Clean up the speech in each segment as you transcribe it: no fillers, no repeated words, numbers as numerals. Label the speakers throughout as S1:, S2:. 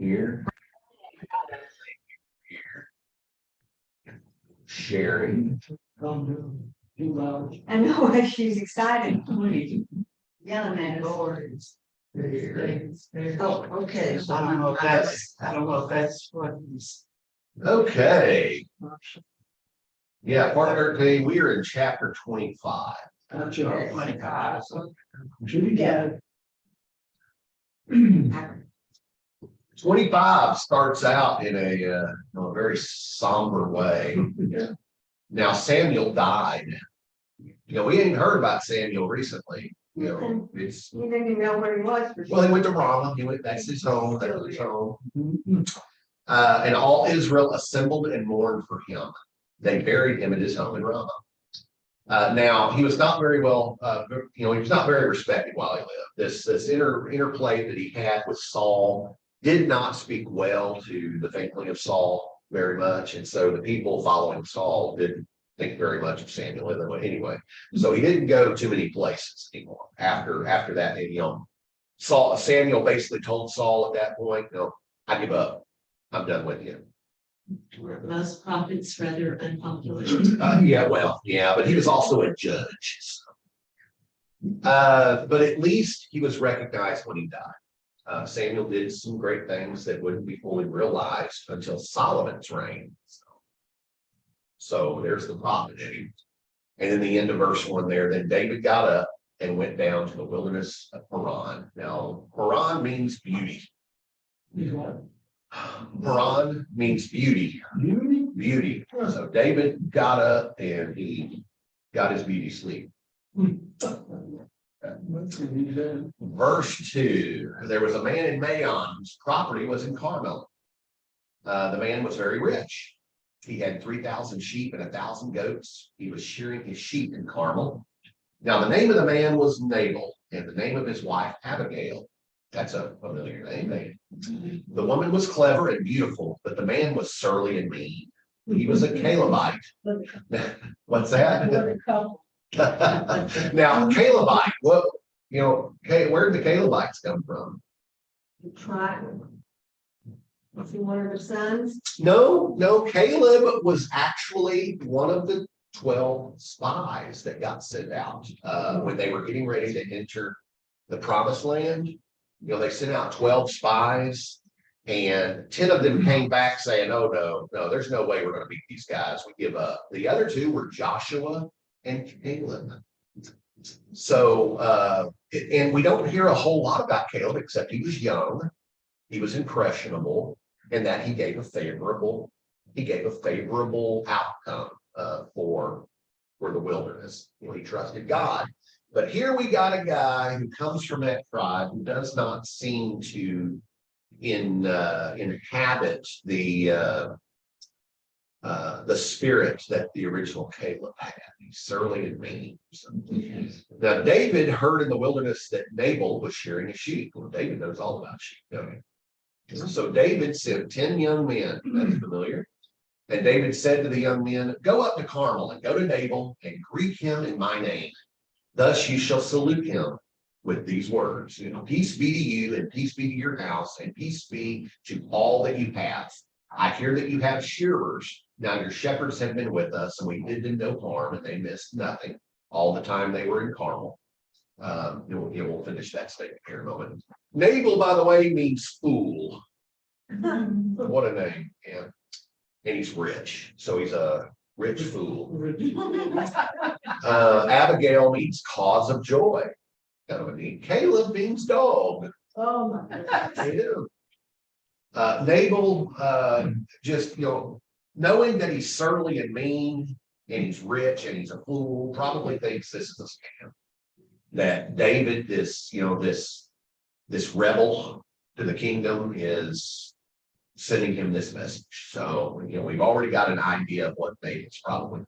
S1: here. Sharing.
S2: I know, she's excited. Yelling at us. Oh, okay.
S3: I don't know if that's what he's.
S1: Okay. Yeah, part 13, we are in chapter 25.
S2: Yeah.
S1: 25 starts out in a very somber way. Now Samuel died. We ain't heard about Samuel recently. It's
S2: You didn't even know where he was.
S1: well, he went to Ramah. That's his home. That's his home. And all Israel assembled and mourned for him. They buried him at his home in Ramah. Now he was not very well. He was not very respected while he lived. This interplay that he had with Saul did not speak well to the family of Saul very much, and so the people following Saul didn't think very much of Samuel anyway. So he didn't go too many places anymore after that. Samuel basically told Saul at that point, "No, I give up. I'm done with you."
S4: Were most prophets rather unpopular?
S1: Yeah, but he was also a judge. So. But at least he was recognized when he died. Samuel did some great things that wouldn't be fully realized until Solomon's reign. So there's the prophecy. And in the end of verse 1 there, then David got up and went down to the wilderness of Paran. Now, Paran means beauty. Paran means beauty. Beauty. So David got up and he got his beauty sleep. Verse 2, there was a man in Maon whose property was in Carmel. The man was very rich. He had 3,000 sheep and 1,000 goats. He was shearing his sheep in Carmel. Now the name of the man was Nabal, and the name of his wife Abigail. That's a familiar name. The woman was clever and beautiful, but the man was surly and mean. He was a Calebite. What's that? Now, Calebite, where did the Calebites come from?
S2: The tribe. Was he one of the sons?
S1: No, Caleb was actually one of the 12 spies that got sent out when they were getting ready to enter the promised land. They sent out 12 spies, and 10 of them came back saying, "Oh, no, there's no way we're going to beat these guys. We give up." The other two were Joshua and Caleb. So, and we don't hear a whole lot about Caleb, except he was young, he was impressionable, and that he gave a favorable outcome for the wilderness. He trusted God. But here we got a guy who comes from that tribe who does not seem to inhabit the spirit that the original Caleb had. He's surly and mean. Now David heard in the wilderness that Nabal was shearing his sheep. Well, David knows all about sheep, don't he? So David sent 10 young men. That's familiar. And David said to the young men, "Go up to Carmel and go to Nabal and greet him in my name. Thus you shall salute him with these words, peace be to you, and peace be to your house, and peace be to all that you have. I hear that you have shearers. Now your shepherds have been with us, and we did them no harm, and they missed nothing all the time they were in Carmel." We'll finish that statement here in a moment. Nabal, by the way, means fool. What a name. Yeah. And he's rich. So he's a rich fool. Abigail means cause of joy. Kind of a neat. Caleb means dog.
S2: Oh my God.
S1: Nabal, just knowing that he's surly and mean, and he's rich and he's a fool, probably thinks this is a scam. That David, this rebel to the kingdom, is sending him this message. So we've already got an idea of what David's probably.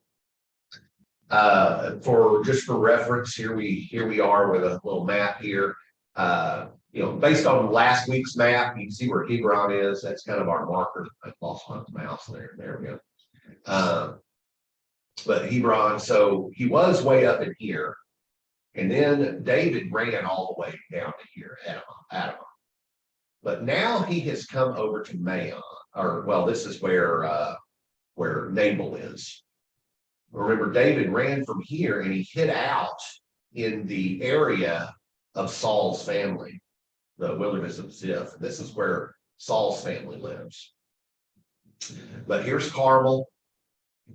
S1: For reference, here we are with a little map here. Based on last week's map, you can see where Hebron is. That's kind of our marker. I lost my mouse there. There we go. But Hebron, so he was way up in here. And then David ran all the way down to here, Adamah. But now he has come over to Maon, or well, this is where Nabal is. Remember, David ran from here and he hid out in the area of Saul's family, the wilderness of Ziph. This is where Saul's family lives. But here's Carmel.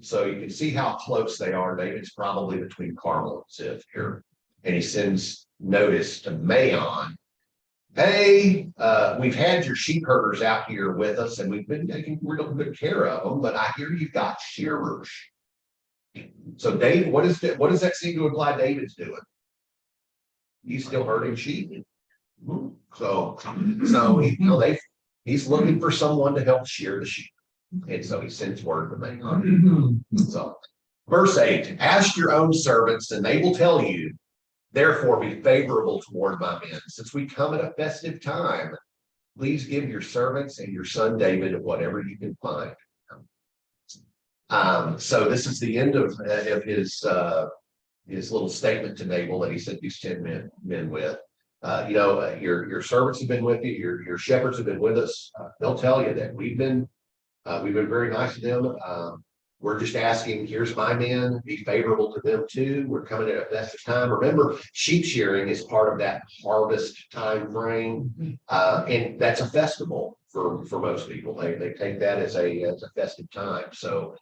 S1: So you can see how close they are. David's probably between Carmel and Ziph here. And he sends notice to Maon. Hey, we've had your sheep herders out here with us and we've been taking real good care of them, but I hear you've got shearers. So David, what does that seem to imply David's doing? He's still herding sheep. So he's looking for someone to help shear the sheep. And so he sends word to Maon. So verse 8, ask your own servants and they will tell you, therefore be favorable toward my men. Since we come at a festive time, please give your servants and your son David whatever you can find. So this is the end of his little statement to Nabal that he sent these 10 men with. Your servants have been with you, your shepherds have been with us. They'll tell you that we've been very nice to them. We're just asking, here's my men, be favorable to them too. We're coming at a festive time. Remember, sheep shearing is part of that harvest time frame. And that's a festival for most people. They take that as a festive time. So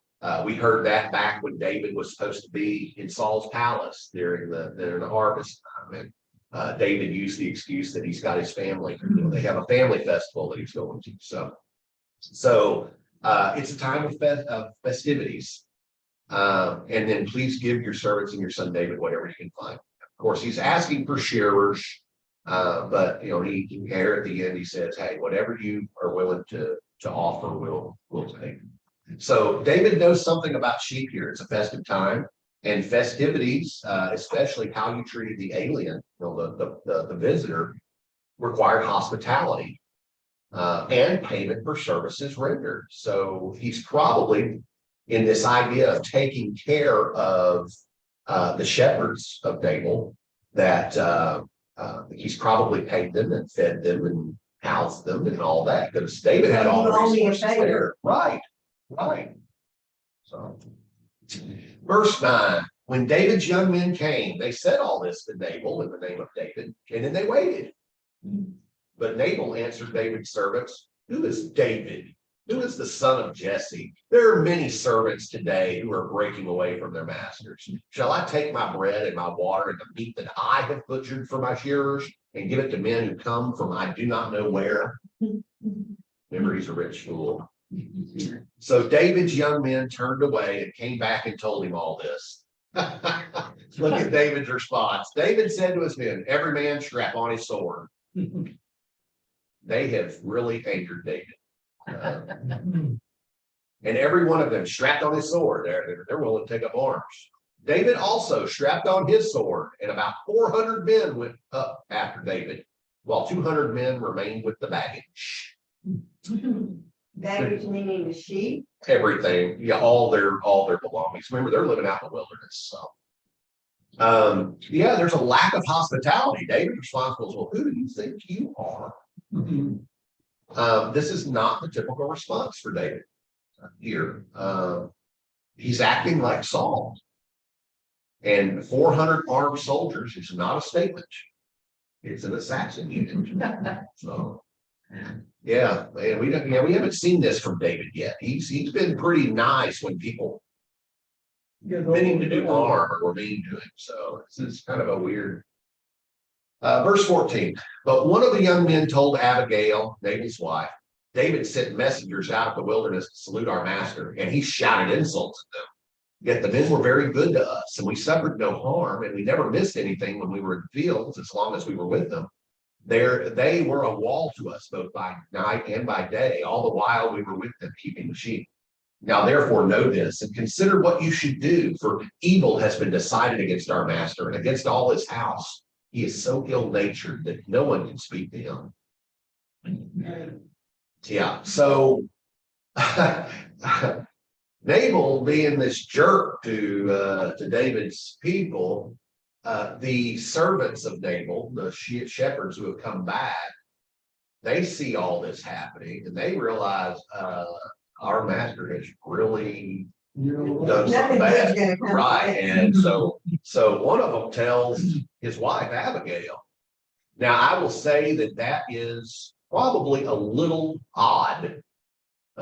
S1: we heard that back when David was supposed to be in Saul's palace during the harvest time. And David used the excuse that he's got his family. They have a family festival that he's going to. So it's a time of festivities. And then please give your servants and your son David whatever you can find. Of course, he's asking for shearers, but he here at the end he says, "Hey, whatever you are willing to offer, we'll take." So David knows something about sheep here. It's a festive time, and festivities, especially how you treated the alien, the visitor, required hospitality. And payment for services rendered. So he's probably in this idea of taking care of the shepherds of Nabal, that he's probably paid them and fed them and housed them and all that, because David had all the resources there. Right. So verse 9, when David's young men came, they said all this to Nabal in the name of David, and then they waited. But Nabal answered David's servants, "Who is David? Who is the son of Jesse? There are many servants today who are breaking away from their masters. Shall I take my bread and my water and the meat that I have butchered for my shearers and give it to men who come from I do not know where?" Remember, he's a rich fool. So David's young men turned away and came back and told him all this. Look at David's response. David said to his men, "Every man strap on his sword." They have really angered David. And every one of them strapped on his sword. They're willing to take up arms. David also strapped on his sword, and about 400 men went up after David, while 200 men remained with the baggage.
S2: Baggage meaning the sheep.
S1: Everything, yeah, all their belongings. Remember, they're living out in the wilderness. So there's a lack of hospitality. David's response was, "Well, who do you think you are?" This is not the typical response for David here. He's acting like Saul. And 400 armed soldiers is not a statement. It's an assassin unit. So yeah, man, we haven't seen this from David yet. He's been pretty nice when people meaning to do harm or were mean to him. So this is kind of a weird. Verse 14, but one of the young men told Abigail, Nabal's wife, "David sent messengers out of the wilderness to salute our master, and he shouted insults at them. Yet the men were very good to us, and we suffered no harm, and we never missed anything when we were in fields, as long as we were with them. They were a wall to us, both by night and by day, all the while we were with them, keeping the sheep. Now, therefore, know this and consider what you should do, for evil has been decided against our master and against all his house. He is so ill-natured that no one can speak to him." Yeah, so Nabal being this jerk to David's people, the servants of Nabal, the shepherds who have come back, they see all this happening and they realize, our master has really done
S2: Nothing
S1: something
S2: good's
S1: bad.
S2: gonna come.
S1: Right, and so one of them tells his wife Abigail. Now, I will say that that is probably a little odd.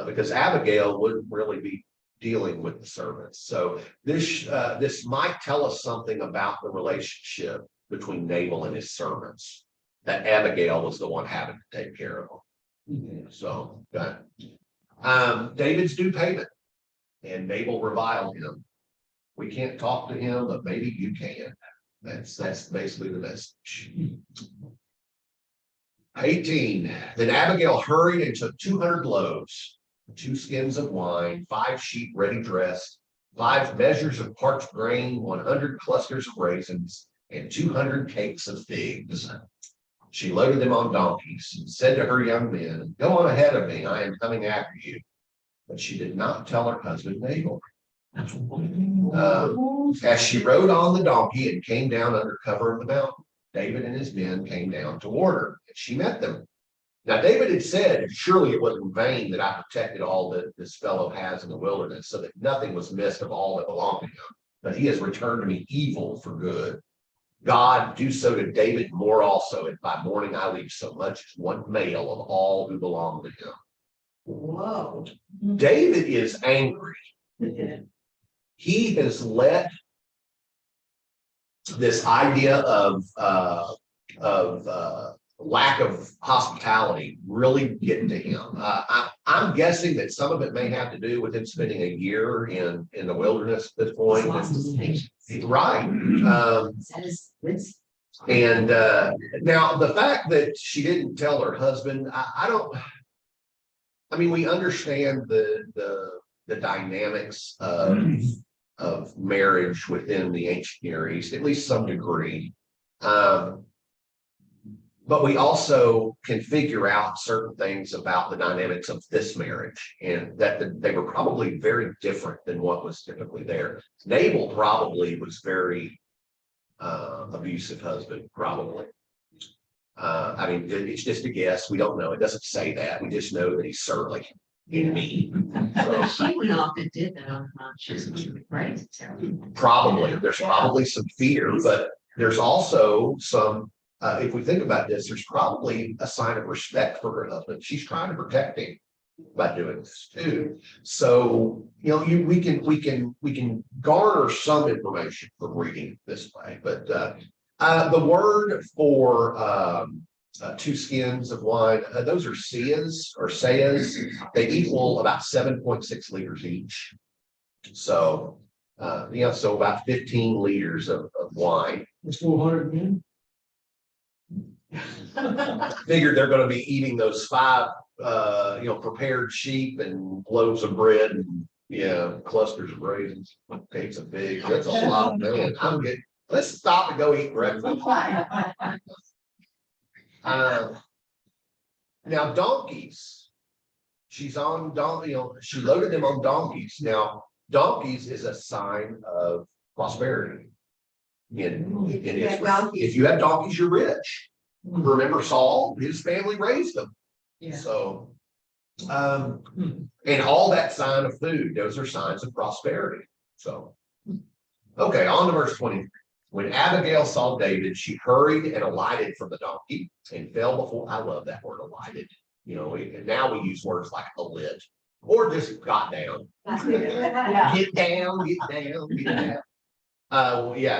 S1: Because Abigail wouldn't really be dealing with the servants. So this might tell us something about the relationship between Nabal and his servants. That Abigail was the one having to take care of them. So, okay. David's due payment. And Nabal reviled him. We can't talk to him, but maybe you can. That's basically the message. 18. Then Abigail hurried and took 200 loaves, 2 skins of wine, 5 sheep ready dressed, 5 measures of parched grain, 100 clusters of raisins, and 200 cakes of figs. She loaded them on donkeys and said to her young men, "Go on ahead of me, I am coming after you." But she did not tell her husband Nabal. As she rode on the donkey and came down under cover of the mountain, David and his men came down toward her, and she met them. Now, David had said, "Surely it was in vain that I protected all that this fellow has in the wilderness, so that nothing was missed of all that belonged to him. But he has returned to me evil for good. God, do so to David more also, and by morning I leave so much as one male of all who belong to him."
S2: Whoa.
S1: David is angry. He has let this idea of lack of hospitality really get to him. I'm guessing that some of it may have to do with him spending a year in the wilderness at this point. Right. And now the fact that she didn't tell her husband, I mean, we understand the dynamics of marriage within the ancient Near East, at least some degree. But we also can figure out certain things about the dynamics of this marriage, and that they were probably very different than what was typically there. Nabal probably was very abusive husband, probably. I mean, it's just a guess. We don't know. It doesn't say that. We just know that he's surly and mean.
S4: But she went off and did that on conscious, right?
S1: Probably, there's probably some fear, but there's also some, if we think about this, there's probably a sign of respect for her husband. She's trying to protect him by doing this too. So, we can garner some information from reading this way, but the word for 2 skins of wine, those are seahs or sayas. They equal about 7.6 liters each. So, so about 15 liters of wine.
S3: It's 400 men.
S1: Figured they're going to be eating those 5, prepared sheep and loaves of bread and clusters of raisins, cakes of figs. That's a lot, man. Let's stop and go eat breakfast. Now donkeys. She's on donkey. She loaded them on donkeys. Now donkeys is a sign of prosperity. If you have donkeys, you're rich. Remember Saul, his family raised them.
S4: Yeah.
S1: So, and all that sign of food, those are signs of prosperity. So, okay, on to verse 20. When Abigail saw David, she hurried and alighted from the donkey and fell before. I love that word, alighted. Now we use words like alit or just got down. Get down, get down, get down.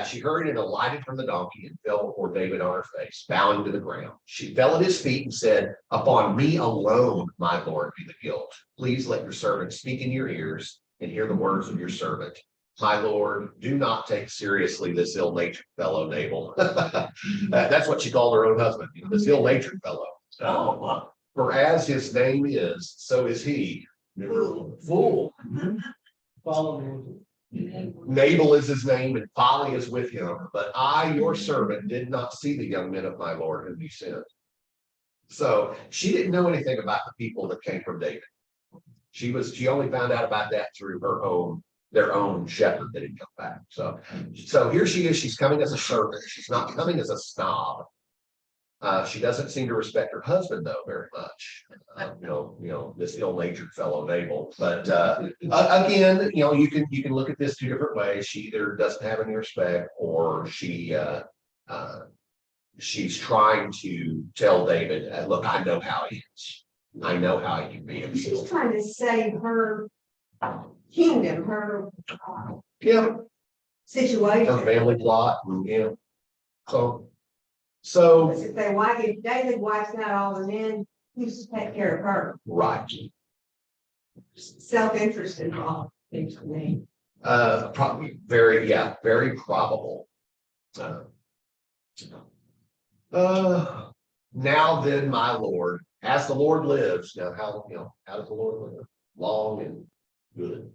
S1: She hurried and alighted from the donkey and fell before David on her face, bowing to the ground. She fell at his feet and said, "Upon me alone, my Lord, be the guilt. Please let your servant speak in your ears and hear the words of your servant. My Lord, do not take seriously this ill-natured fellow, Nabal." That's what she called her own husband, this ill-natured fellow. For as his name is, so is he. Fool.
S3: Follow me.
S1: Nabal is his name, and folly is with him. But I, your servant, did not see the young men of my Lord whom he sent. So she didn't know anything about the people that came from David. She only found out about that through their own shepherd that had come back. So here she is. She's coming as a servant. She's not coming as a snob. She doesn't seem to respect her husband though very much. This ill-natured fellow Nabal, but again, you can look at this two different ways. She either doesn't have any respect, or she's trying to tell David, look, I know how he is. I know how he can be.
S2: She's trying to save her kingdom, her
S1: Yeah, her
S2: situation.
S1: family plot, and, so
S2: Because if if David wipes out all the men, who's to take care of her?
S1: right.
S2: Self-interest involved, seems to me.
S1: Probably very probable. Now then, my Lord, as the Lord lives, now how does the Lord live? Long and good.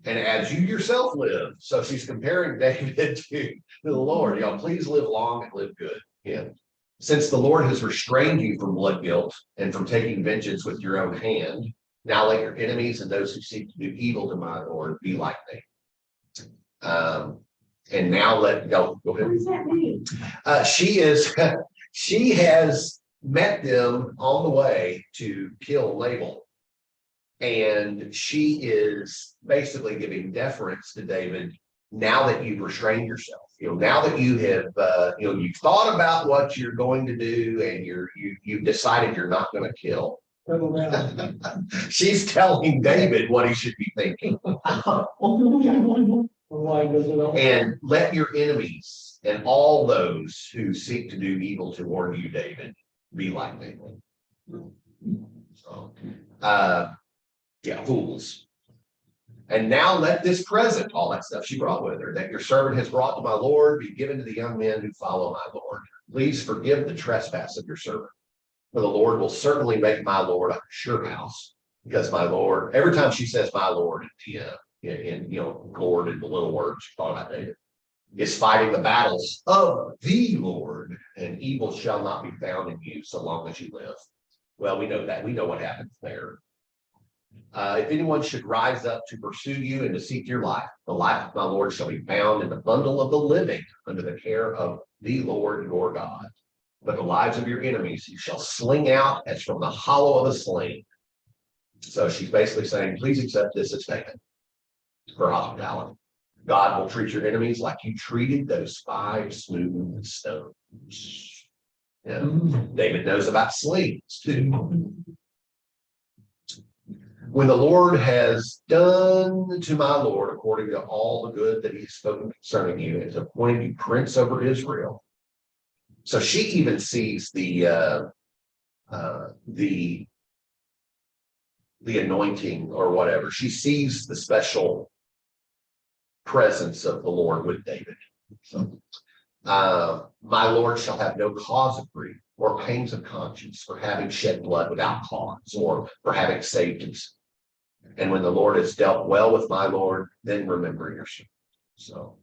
S1: And as you yourself live. So she's comparing David to the Lord. Please live long and live good. Yeah. Since the Lord has restrained you from blood guilt and from taking vengeance with your own hand, now let your enemies and those who seek to do evil to my Lord be like me. And now go
S2: What
S1: ahead.
S2: does that mean?
S1: She has met them on the way to kill Nabal. And she is basically giving deference to David now that you've restrained yourself. Now that you have, you've thought about what you're going to do, and you've decided you're not going to kill. She's telling David what he should be thinking. And let your enemies and all those who seek to do evil toward you, David, be like Nabal. So, fools. And now let this present, all that stuff she brought with her, that your servant has brought to my Lord, be given to the young men who follow my Lord. Please forgive the trespass of your servant. For the Lord will certainly make my Lord a sure house. Because my Lord, every time she says my Lord, Lord in the little words, talking about David, is fighting the battles of the Lord, and evil shall not be found in you so long as you live. Well, we know that. We know what happens there. If anyone should rise up to pursue you and to seek your life, the life of my Lord shall be found in the bundle of the living under the care of the Lord your God. But the lives of your enemies you shall sling out as from the hollow of a sling. So she's basically saying, please accept this as payment for hospitality. God will treat your enemies like you treated those 5 smooth stones. David knows about slings too. When the Lord has done to my Lord according to all the good that he has spoken concerning you, and has appointed you prince over Israel. So she even sees the anointing or whatever. She sees the special presence of the Lord with David. So, my Lord shall have no cause of grief or pains of conscience for having shed blood without cause, or for having saved himself. And when the Lord has dealt well with my Lord, then remember your servant. So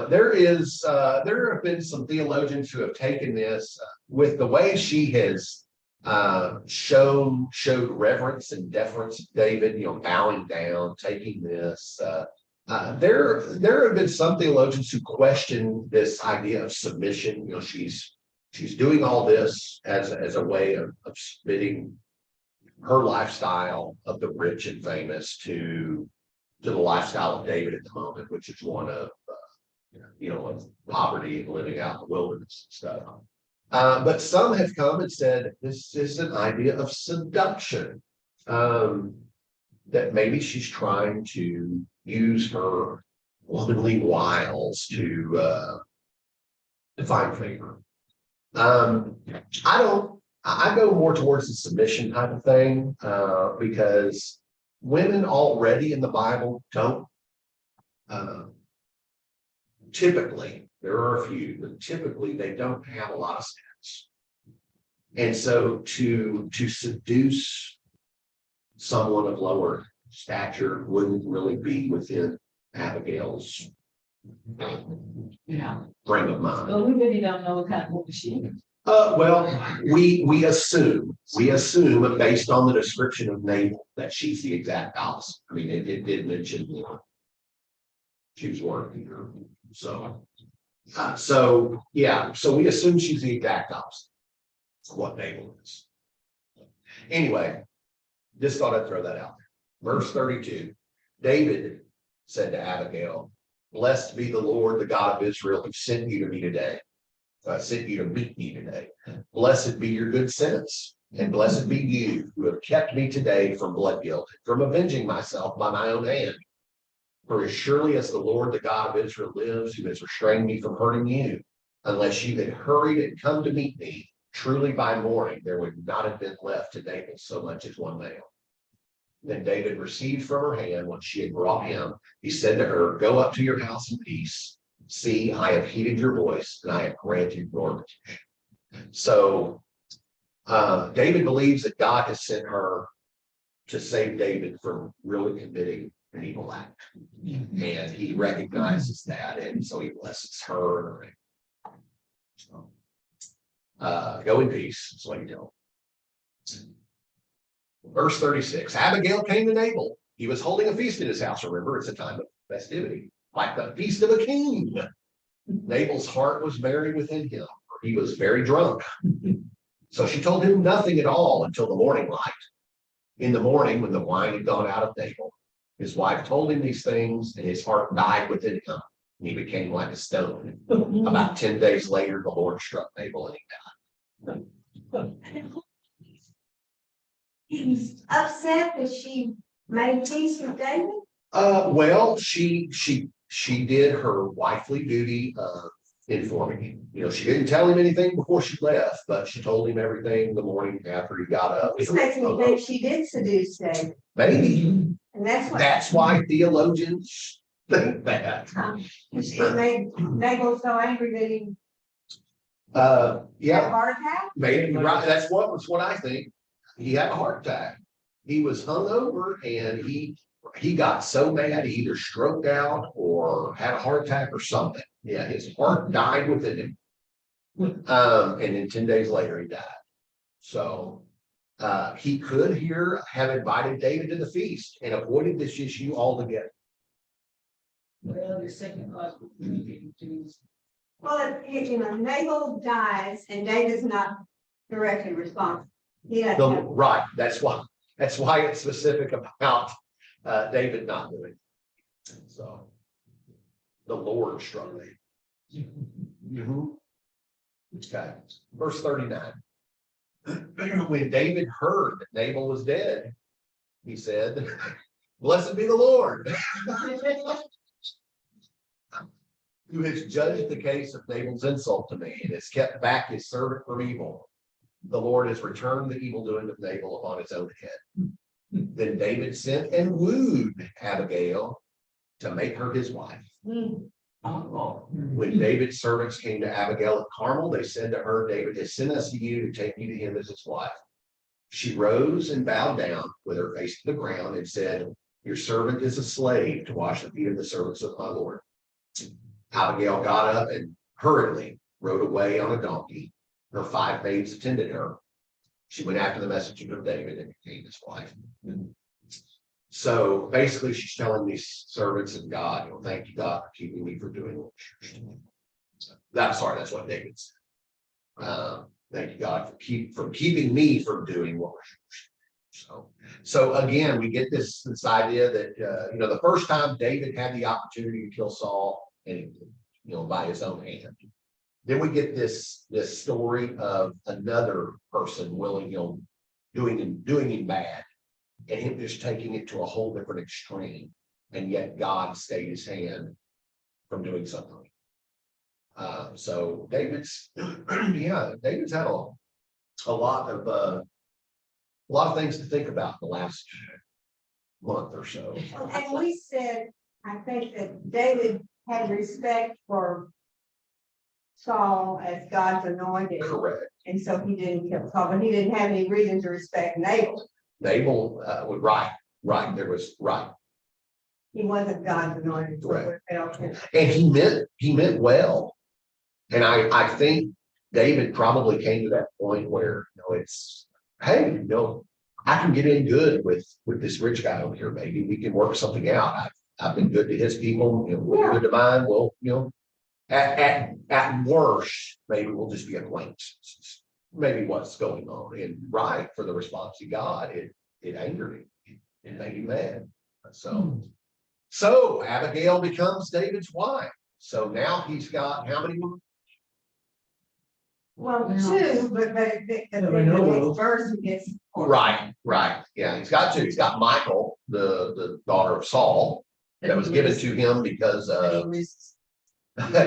S1: there have been some theologians who have taken this with the way she has showed reverence and deference to David, bowing down, taking this. There have been some theologians who question this idea of submission. She's doing all this as a way of submitting her lifestyle of the rich and famous to the lifestyle of David at the moment, which is one of of poverty and living out in the wilderness and stuff. But some have come and said this is an idea of seduction, that maybe she's trying to use her womanly wiles to find favor. I go more towards the submission type of thing, because women already in the Bible don't typically, there are a few, but typically they don't have a lot of status. And so to seduce someone of lower stature wouldn't really be within Abigail's frame of mind.
S4: But we really don't know what kind of woman she is.
S1: Well, we assume based on the description of Nabal that she's the exact opposite. I mean, it did mention she was working her. So So, yeah, so we assume she's the exact opposite of what Nabal is. Anyway, just thought I'd throw that out there. Verse 32, David said to Abigail, "Blessed be the Lord, the God of Israel, who sent you to me today. Sent you to meet me today. Blessed be your good sense, and blessed be you who have kept me today from blood guilt, from avenging myself by my own hand. For as surely as the Lord, the God of Israel lives, who has restrained me from hurting you, unless you had hurried and come to meet me, truly by morning there would not have been left to Nabal so much as one male." Then David received from her hand what she had brought him. He said to her, "Go up to your house in peace. See, I have heeded your voice, and I have granted your petition." So David believes that God has sent her to save David from really committing an evil act. And he recognizes that, and so he blesses her. So, go in peace, that's what he tells. Verse 36, Abigail came to Nabal. He was holding a feast in his house. Remember, it's a time of festivity, like the feast of a king. Nabal's heart was merry within him, for he was very drunk. So she told him nothing at all until the morning light. In the morning, when the wine had gone out of Nabal, his wife told him these things, and his heart died within him, and he became like a stone. About 10 days later, the Lord struck Nabal, and he died.
S2: He was upset that she made peace with David.
S1: Well, she did her wifely duty of informing him. You know, she didn't tell him anything before she left, but she told him everything the morning after he got up.
S2: This makes me think she did seduce David,
S1: Maybe
S2: and that's what.
S1: that's why theologians think that.
S2: It made Nabal so angry that he had a
S1: Yeah,
S2: heart attack.
S1: maybe right. That's what I think. He had a heart attack. He was hungover, and he got so mad he either stroked out or had a heart attack or something. Yeah, his heart died within him. And then 10 days later he died. So he could have invited David to the feast and avoided this issue altogether.
S3: Well, your second thought would be to
S2: Well, if Nabal dies and David's not directly responsible, he doesn't have.
S1: Right. That's why it's specific about David not doing it. So the Lord struck me. Okay. Verse 39. When David heard that Nabal was dead, he said, "Blessed be the Lord, who has judged the case of Nabal's insult to me and has kept back his servant from evil. The Lord has returned the evil doing of Nabal upon his own head." Then David sent and wooed Abigail to make her his wife. When David's servants came to Abigail at Carmel, they said to her, "David has sent us to you to take you to him as his wife." She rose and bowed down with her face to the ground and said, "Your servant is a slave to wash the feet of the servants of my Lord." Abigail got up and hurriedly rode away on a donkey. Her 5 maids attended her. She went after the messenger of David and became his wife. So basically, she's telling these servants of God, "Thank you, God, for keeping me from doing what you're doing." That's what David said. Thank you, God, for keeping me from doing what we're doing. So again, we get this idea that the first time David had the opportunity to kill Saul, and by his own hand. Then we get this story of another person willing, doing him bad, and him just taking it to a whole different extreme, and yet God stayed his hand from doing something. So David's had a lot of things to think about in the last month or so.
S2: And we said, I think that David had respect for Saul as God's anointed.
S1: Correct.
S2: And so he didn't kill Saul, but he didn't have any reason to respect Nabal.
S1: Nabal was right. There was right.
S2: He wasn't God's anointed.
S1: Right.
S2: And
S1: And he meant well. And I think David probably came to that point where, it's, hey, I can get in good with this rich guy over here. Maybe we can work something out. I've been good to his people, we're good to mine. Well, At worst, maybe we'll just be acquaintances. Maybe what's going on, and right for the response he got, it angered him, it made him mad. So Abigail becomes David's wife. So now he's got how many women?
S2: Well,
S3: Yeah.
S2: two, but
S3: Yeah, we know
S2: the
S3: those.
S2: next verse gets.
S1: Right. Yeah, he's got two. He's got Michael, the daughter of Saul, that was given to him because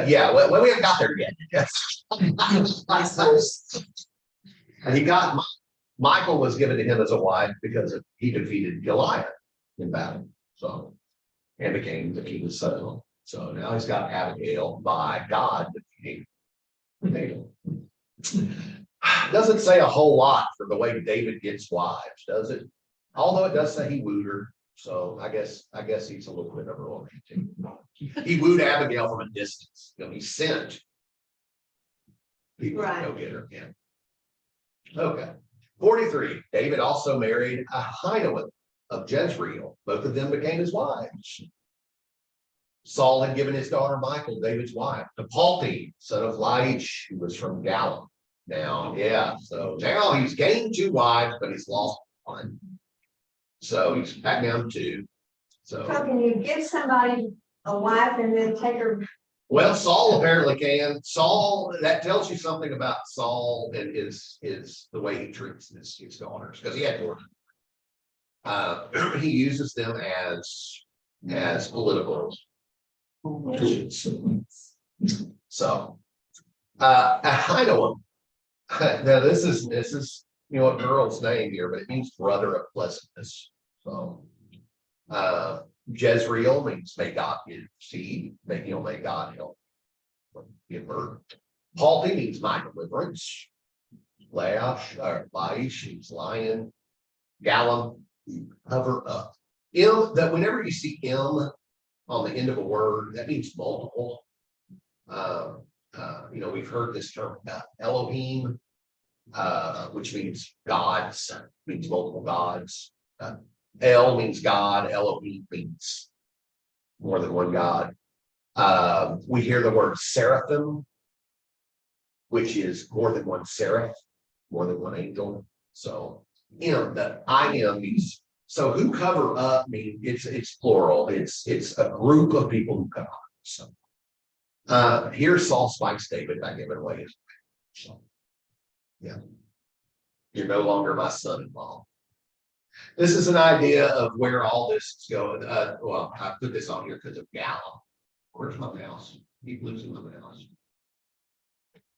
S1: yeah, well, we haven't got there yet. Yes. And he got Michael was given to him as a wife because he defeated Goliath in battle. So, and became the king's son. So now he's got Abigail by God defeating David. Doesn't say a whole lot for the way David gets wives, does it? Although it does say he wooed her. So I guess he's a little bit of a romantic. He wooed Abigail from a distance. He sent people to go get her. Yeah. Okay. 43. David also married Ahinoam of Jezreel. Both of them became his wives. Saul had given his daughter Michael, David's wife, to Palti, son of Laish, who was from Galim. Now, so now he's gained 2 wives, but he's lost 1. So he's back down to 2. So
S2: can you give somebody a wife and then take her?
S1: well, Saul apparently can. Saul, that tells you something about Saul and his the way he treats his daughters, because he had more. He uses them as political tools. So Ahinoam. Now this is a girl's name here, but it means brother of pleasantness. So Jezreel means may God give seed, may God help give birth. Palti means my deliverance. Laish means lion. Galim, cover up. That whenever you see M on the end of a word, that means multiple. We've heard this term Elohim, which means gods, means multiple gods. El means God, Elohim means more than one God. We hear the word seraphim, which is more than one seraph, more than one angel. So, the I am means, so who cover up means it's plural. It's a group of people who cover up. So, here Saul spikes David by giving away his wife. So, yeah, you're no longer my son-in-law. This is an idea of where all this is going. Well, I put this on here because of Galim. Where's my mouse? Keep losing my mouse.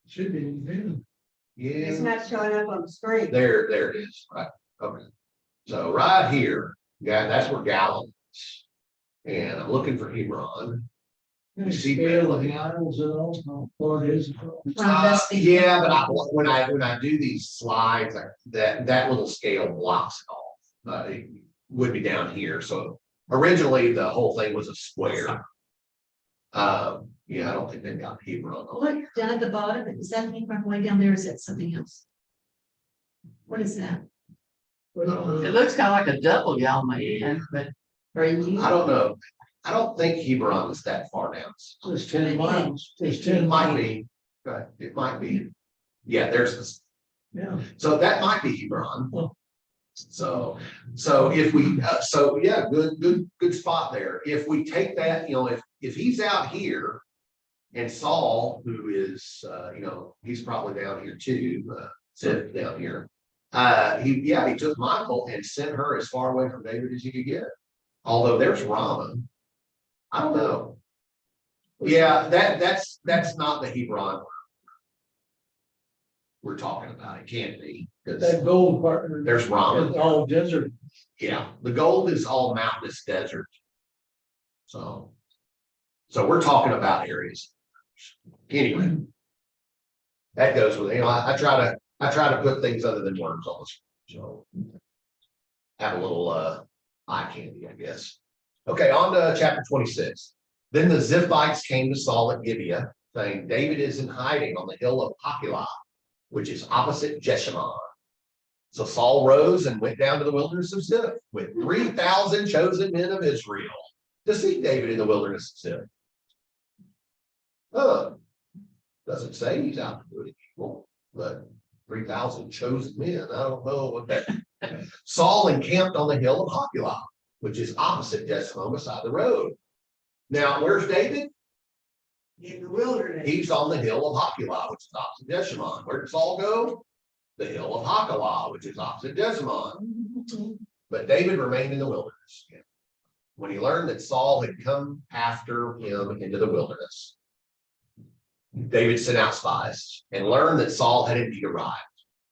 S3: Should be in
S2: It's
S1: Yeah,
S2: not showing up on the screen.
S1: there it is. Right. Okay. So right here, that's where Galim is. And I'm looking for Hebron. You see
S3: Scale of
S1: Bethlehem.
S3: miles and all, or it is.
S1: Yeah, but when I do these slides, that little scale blocks it off. It would be down here. So originally the whole thing was a square. I don't think they've got Hebron on it.
S4: Look down at the bottom, is that me from way down there, or is that something else? What is that?
S3: It
S5: It looks kind of like a double y'all made, but are you?
S1: I don't know. I don't think Hebron is that far down.
S3: It's 10 miles. It's
S1: It
S3: 10
S1: might
S3: miles.
S1: be. Right, it might be. Yeah, there's this.
S3: Yeah.
S1: So that might be Hebron.
S3: Oh.
S1: So if we, good spot there. If we take that, if he's out here and Saul, who is, he's probably down here too, sit down here. He took Michael and sent her as far away from David as he could get. Although there's Ramah. I don't know. Yeah, that's not the Hebron we're talking about. It can't be. 'Cause
S3: That gold part.
S1: there's Ramah.
S3: It's all desert.
S1: Yeah, the gold is all mountainous desert. So we're talking about areas. Anyway. That goes with, I try to put things other than words on the screen. So have a little eye candy, I guess. Okay, on to chapter 26. Then the Ziphites came to Saul at Gibeah, saying, David is in hiding on the hill of Hakilah, which is opposite Jeshimon. So Saul rose and went down to the wilderness of Ziph with 3,000 chosen men of Israel to seek David in the wilderness of Ziph. Doesn't say he's out to do any evil, but 3,000 chosen men, I don't know what that. Saul encamped on the hill of Hakilah, which is opposite Jeshimon beside the road. Now, where's David?
S2: In the wilderness.
S1: He's on the hill of Hakilah, which is opposite Jeshimon. Where did Saul go? The hill of Hakilah, which is opposite Jeshimon. But David remained in the wilderness. When he learned that Saul had come after him into the wilderness, David sent out spies and learned that Saul had indeed arrived.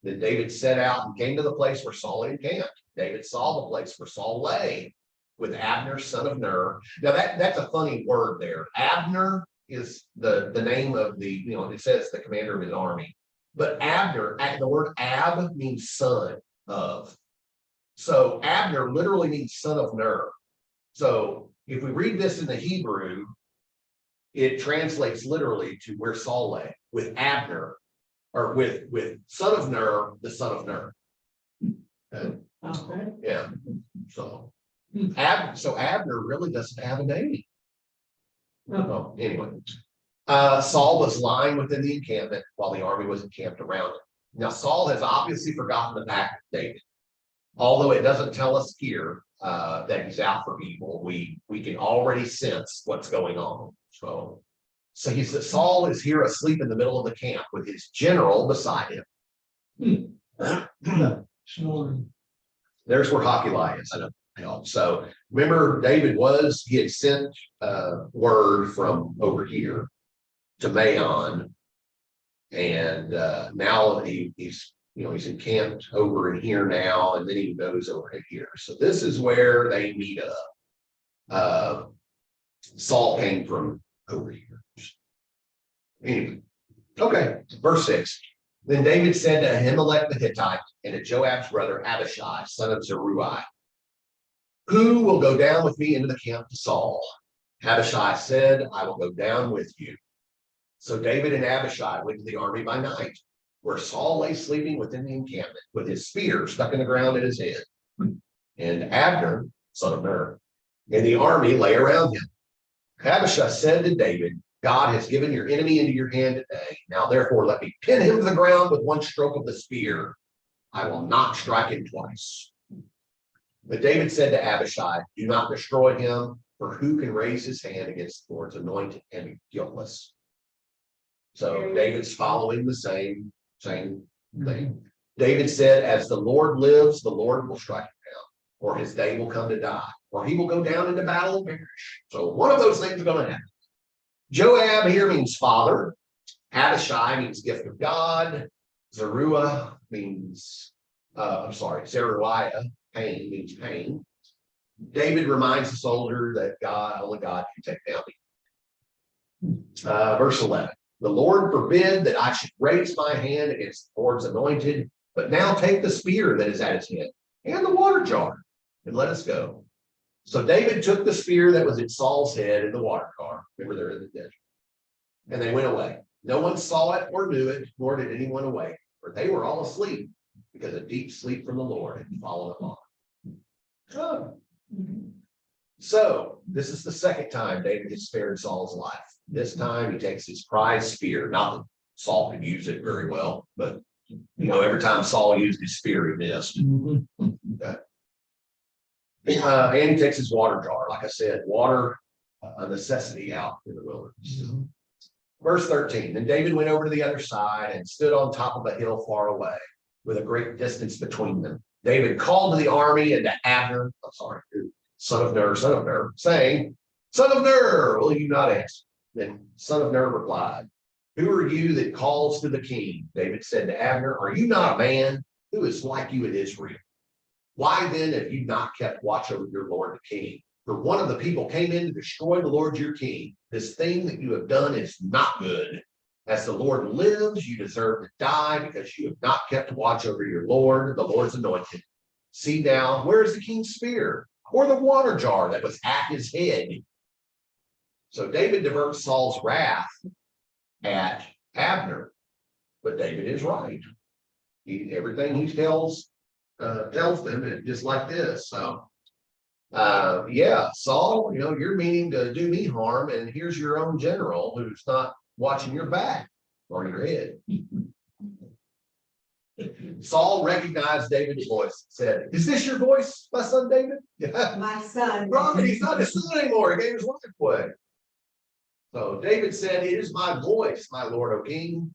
S1: Then David set out and came to the place where Saul had encamped. David saw the place where Saul lay with Abner, son of Ner. Now that's a funny word there. Abner is the name of the, it says the commander of his army. But Abner, the word Ab means son of. So Abner literally means son of Ner. So if we read this in the Hebrew, it translates literally to where Saul lay with Abner, or with son of Ner, the son of Ner. Okay.
S3: Okay.
S1: Yeah. So Abner really doesn't have a name. Oh, anyway. Saul was lying within the encampment while the army was encamped around him. Now Saul has obviously forgotten the fact of David. Although it doesn't tell us here that he's out for evil, we can already sense what's going on. So Saul is here asleep in the middle of the camp with his general beside him. There's where Hakilah is. I know. So remember, he had sent word from over here to Maon, and now he's encamped over in here now, and then he goes over in here. So this is where they meet up. Saul came from over here. Anyway, okay, verse 6. Then David said to Ahimelech the Hittite and to Joab's brother Abishai, son of Zeruiah, who will go down with me into the camp to Saul? Abishai said, I will go down with you. So David and Abishai went to the army by night, where Saul lay sleeping within the encampment with his spear stuck in the ground at his head. And Abner, son of Ner, and the army lay around him. Abishai said to David, God has given your enemy into your hand today. Now therefore let me pin him to the ground with one stroke of the spear. I will not strike him twice. But David said to Abishai, do not destroy him, for who can raise his hand against the Lord's anointed and be guiltless? So David's following the same thing. David said, as the Lord lives, the Lord will strike him down, or his day will come to die, or he will go down into battle and perish. So one of those things is going to happen. Joab here means father. Abishai means gift of God. Zeruiah means, Zeruiah, pain means pain. David reminds the soldier that only God can take down evil. Verse 11. The Lord forbid that I should raise my hand against the Lord's anointed, but now take the spear that is at his head and the water jar and let us go. So David took the spear that was at Saul's head in the water jar. Remember, they're in the desert. And they went away. No one saw it or knew it, nor did anyone awake, for they were all asleep, because a deep sleep from the Lord had fallen upon them. So this is the second time David has spared Saul's life. This time he takes his prized spear. Not that Saul could use it very well, but every time Saul used his spear, he missed. Okay. And he takes his water jar. Like I said, water, a necessity out in the wilderness. Verse 13. Then David went over to the other side and stood on top of a hill far away, with a great distance between them. David called to the army and to Abner, son of Ner, saying, Son of Ner, will you not answer? Then son of Ner replied, Who are you that calls to the king? David said to Abner, Are you not a man? Who is like you in Israel? Why then have you not kept watch over your lord the king? For one of the people came in to destroy the Lord your king. This thing that you have done is not good. As the Lord lives, you deserve to die, because you have not kept watch over your Lord, the Lord's anointed. See now, where is the king's spear, or the water jar that was at his head? So David diverts Saul's wrath at Abner, but David is right. Everything he tells them is just like this. So, Saul, you're meaning to do me harm, and here's your own general who's not watching your back. or your head. Saul recognized David's voice, said, "Is this your voice, my son David?" Yeah.
S2: My son.
S1: Wrong, he's not his son anymore. He gave his life away. So David said, "It is my voice, my Lord, O King."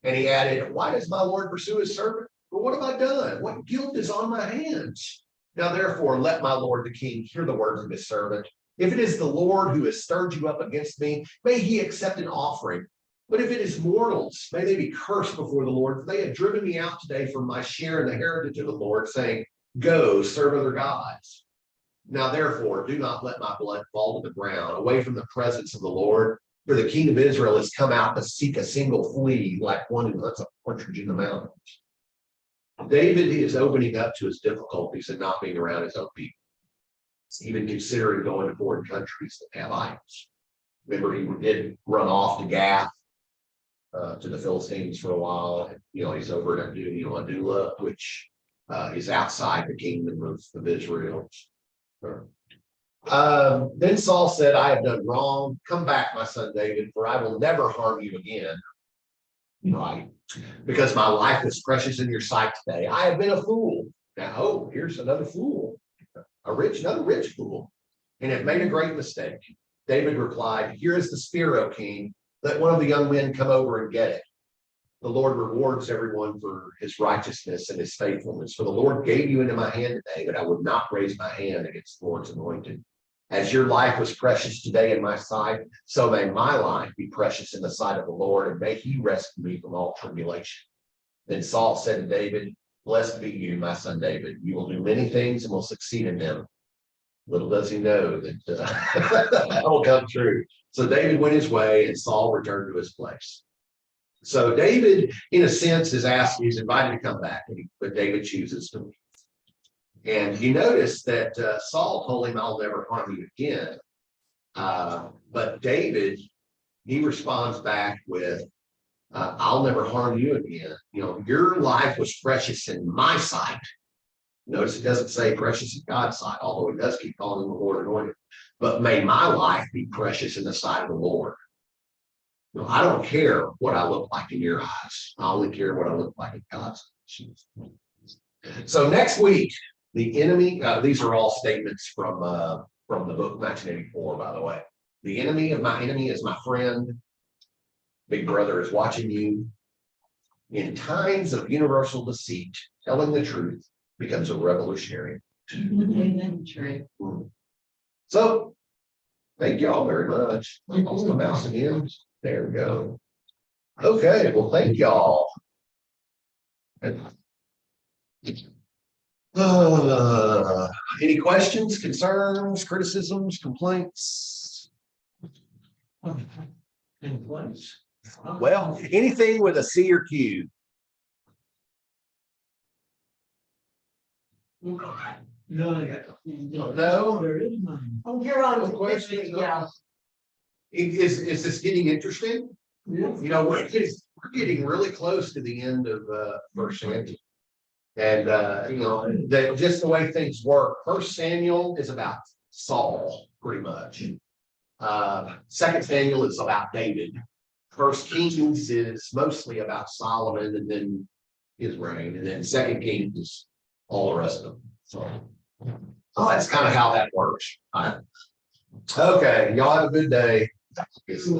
S1: And he added, "Why does my Lord pursue his servant? Well, what have I done? What guilt is on my hands? Now therefore, let my Lord the King hear the words of his servant. If it is the Lord who has stirred you up against me, may he accept an offering. But if it is mortals, may they be cursed before the Lord, for they have driven me out today from my share in the heritage of the Lord, saying, go serve other gods. Now therefore, do not let my blood fall to the ground, away from the presence of the Lord. For the king of Israel has come out to seek a single flea, like one who hunts a partridge in the mountains." David is opening up to his difficulties and not being around his own people. Even considering going to foreign countries that have idols. Remember, he did run off to Gath, to the Philistines for a while. He's over at Adullam, which is outside the kingdom of Israel. Then Saul said, "I have done wrong. Come back, my son David, for I will never harm you again. Right? Because my life was precious in your sight today. I have been a fool." Now, oh, here's another fool. Another rich fool. "And have made a great mistake." David replied, "Here is the spear, O king. Let one of the young men come over and get it. The Lord rewards everyone for his righteousness and his faithfulness. For the Lord gave you into my hand today, but I would not raise my hand against the Lord's anointed. As your life was precious today in my sight, so may my life be precious in the sight of the Lord, and may he rescue me from all tribulation." Then Saul said to David, "Blessed be you, my son David. You will do many things and will succeed in them." Little does he know that that will come true. So David went his way and Saul returned to his place. So David, in a sense, he's invited to come back, but David chooses to leave. And you notice that Saul told him, "I'll never harm you again." But David, he responds back with, "I'll never harm you again. Your life was precious in my sight." Notice it doesn't say precious in God's sight, although it does keep calling him the Lord anointed. "But may my life be precious in the sight of the Lord." I don't care what I look like in your eyes. I only care what I look like in God's eyes. So next week, the enemy, these are all statements from the book 1984, by the way. "The enemy of my enemy is my friend. Big brother is watching you. In times of universal deceit, telling the truth becomes a revolutionary." So, thank you all very much. Lost my mouse again. There we go. Okay, well, thank y'all. Any questions, concerns, criticisms, complaints? Well, anything with a C or Q.
S3: No. There is none.
S2: Oh, you're on.
S1: No questions, no?
S2: Yeah.
S1: Is this getting interesting?
S3: Yeah.
S1: We're getting really close to the end of First Samuel. And that just the way things work. First Samuel is about Saul, pretty much. Second Samuel is about David. First Kings is mostly about Solomon and then his reign, and then Second Kings is all the rest of them. So that's kind of how that works. All right. Okay, y'all have a good day.